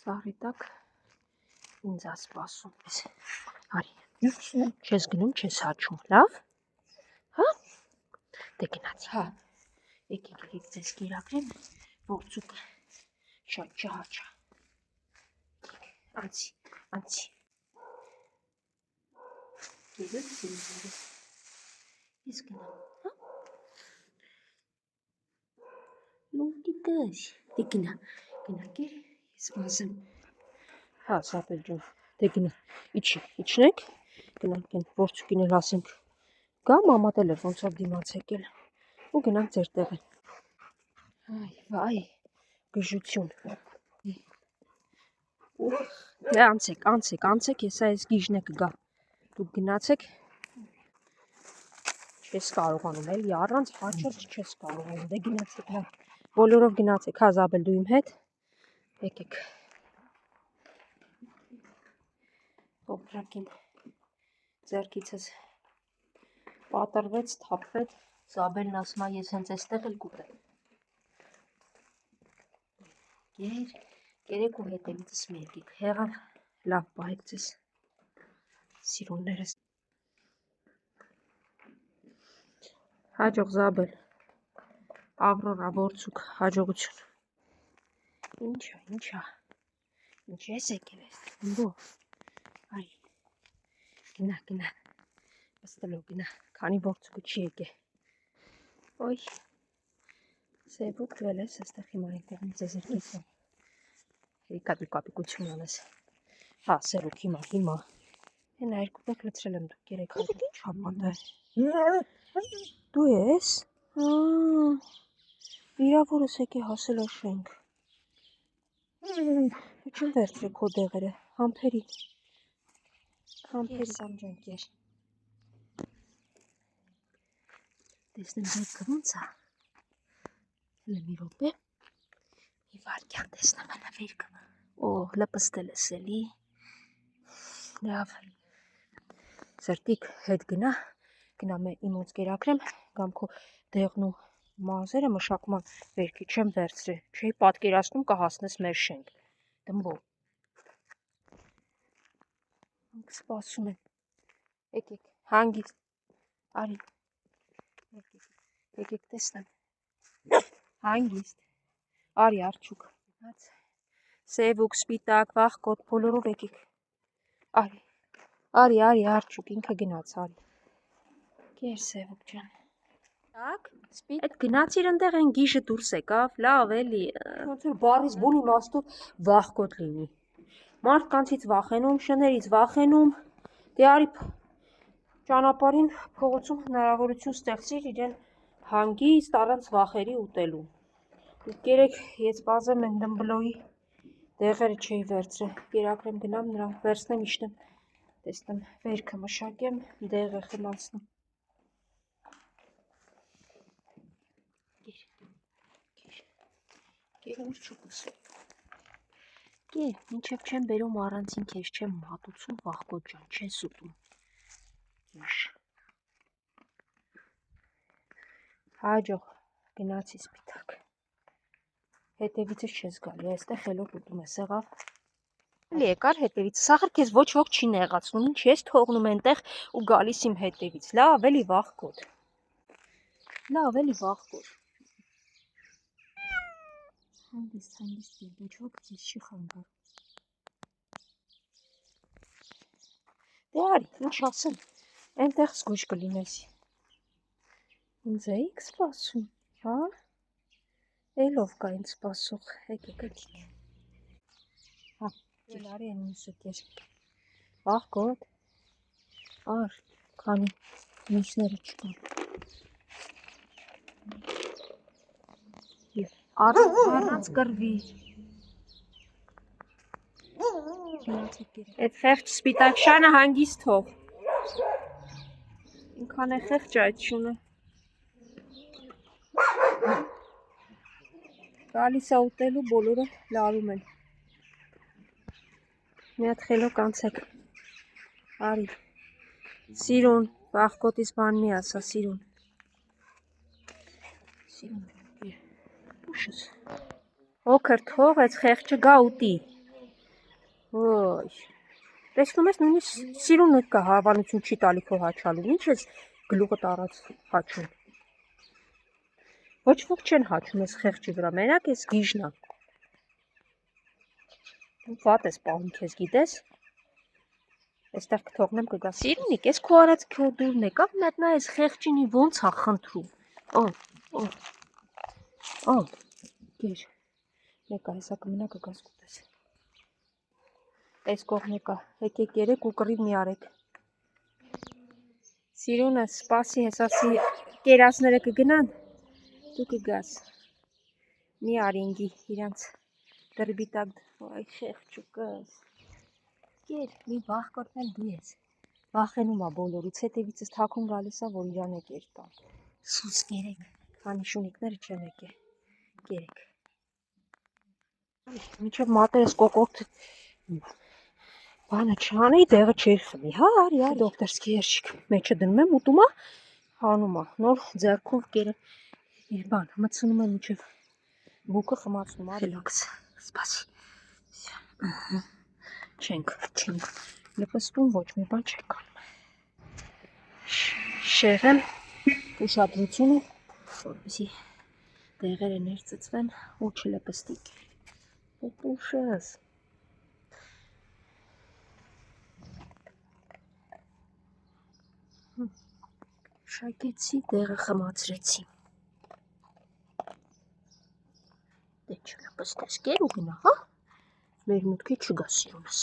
Սարի տակ ինձ ասպասում ես, արի, չես գնում, չես հաչում, լավ, հա, դե գնացի, հա, եկեք ձեզ կերակրեմ, որցուկը շատ չհաչա, անցի, գերեք, ես գնամ, հա, լունգի կար, դե գնա կեր, ես վազեմ, հա, Սապել ջան, դե գնա, իջնեք, գնանք են որցուկին էլ ասենք, գա մամատ էլ էր ոնց որ դիմաց եկել, ու գնանք ձեր տեղը, վայ, գժություն, դե անցեք, եսա ես գիժնը կգա, դուք գնացեք, չես կարողանում, էլի առանց հաչել չես կարողանում, դե գնացեք, լավ, բոլորով գնացեք, հա Զաբել դու իմ հետ, եկեք, Օպրակին ձեռքիցս պատրվեց, թափվեց, Զաբելն ասում է ես հենց էստեղ էլ կուտեմ, կերեք ու հետևիցս մի եկեք, հեղավ, լավ պահեք ձեզ, սիրուններս, հաջող Զաբել, Ավրորա, որցուկ, հաջողություն, ինչա, ինչ ես եկել ես, բո, արի, գնա, պստլո գնա, քանի որցուկը չի եկե, ոյ, սևուկ դվել ես, աստեղ հիմա եկողն ձեզ երկեսը, հերիկա դու կապիկություն անես, հա, սևուկ հիմա, հենա երկու պեք լծրել եմ դուք երեք հատուկ, ինչ հապատ է, դու ես, վիրավորս եկե հասել աշենք, չեմ վերցրի քո դեղերը, համպերի, Սամջան կեր, տեսնեմ վերքը ոնց է, հլը մի ռոպե, մի վարկյան տեսնեմ հլը վերքը, լպստել ես էլի, լավ, սրտիկ հետ գնա իմոց կերակրեմ, գամ քո դեղն ու մազերը մշակման վերքի չեմ վերցրի, չէի պատկերացնում կհասնես մեր շենք, դմբո, սպասում են, եկեք, հանգիստ, արի, եկեք տեսնեմ, հանգիստ, արի արջուկ, սևուկ, սպիտակ, վախկոտ, բոլորով եկեք, արի արջուկ, ինքը գնաց, արի, կեր սևուկ ջան, այդ գնացիր ընդեղ են գիժը դուրս եկավ, լավ էլի, ոնց որ բարիս բուն իմաստով վախկոտ լինի, մարդկանցից վախենում, շներից վախենում, դե արի ճանապարհին փողոցում հնարավորություն ստեղծիր իրեն հանգիստ առանց վախերի ուտելու, դուք երեք ես պազեմ են դմբլոյի դեղերը չէի վերցրել, կերակրեմ գնամ նրան վերցնեմ իշտեմ, տեսնեմ վերքը մշակեմ, դեղը խլացնեմ, կեր ուր չուկս, կեր, մինչև չեմ բերում առանցին քեզ չեմ մատուցում վախկոտ ջան, չես ուտում, կիշ, հաջող, գնացի սպիտակ, հետևիցս չես գալի, այստեղ խելոք ուտում ես, եղավ, էլի եկար հետևից, սաղր քեզ ոչ ոք չի նեղացնում, ինչ ես թողնում ենտեղ ու գալիս իմ հետևից, լավ էլի վախկոտ, հանգիստ կեր, ոչ ոք ձեզ չի խանգարում, դե արի, ինչ ասեմ, ենտեղ զգույշ կլինեսի, ինձ էիք սպասում, հա, էլով կա ինձ սպասող, եկեք, հա, կեր արի են մուսը կեր, վախկոտ,ար, քանի մյուսները չկան, առանց կրվի, այդ խեղճ սպիտակ շանը հանգիստ թող, ինքան է խեղճ այդ շունը, գալիս է ուտելու բոլորը լարում են, մի հատ խելոք անցեք, արի, սիրուն, վախկոտից բան մի ասա, սիրուն, ուշս, հոքր թող, այդ խեղճը գա ուտի, Ոյ։ Տեսնում ես, նույնիսկ սիրուն կա, հավանություն չի տալի քո հաչալու։ Ինչ ես գլուխը տարած հաչում։ Ոչ ոք չեն հաչում ես խեղճի վրա, մենակ ես գիժնա։ Դու վատ ես պահում քեզ, գիտես։ Այստեղ կթողնեմ կգա։ Սիրունիկ, ես քո արած քո դուրն եկա, մատնա ես խեղճինի ոնց է խնդրում։ Օ, գեր։ Մեկա հեսա կմնա կգաս կուտես։ Այս կողմ եկա, եկեք երեք ու կռիվ մի արեք։ Սիրունս, սպասի հեսասի կերասները կգնան, դու կգաս։ Մի արինգի իրանց դրբի տակ, այ խեղճուկս։ Գեր, մի վախկորտնել դու ես։ Վախենում ա բոլորից, հետևիցս թաքուն գալիս ա, որ իրան է կեր տան։ Սուս գերեք, քանի շունիկները չեն եկել։ Գերեք։ Մինչև մատերս կոկորտ բանը չանեի, դեղը չէի խմի, հա, արի, դոկտորսկի երշիկ, մեջը դնում եմ, ուտում ա, հանում ա, նոր ձեռքով կերը, բան, մտցնում եմ մինչև բուկը խմացնում, արի, լոքս, սպասի, չենք, լպստում ոչ մի բան չեք անում, շեղեմ ուշադրությունը, որպեսի դեղերը ներծծվեն ու չլպստիկ, ուշես, շակեցի, դեղը խմացրեցի, դե չլպստես կեր ու գնա, հա, մեր մուտքի չգա սիրունս։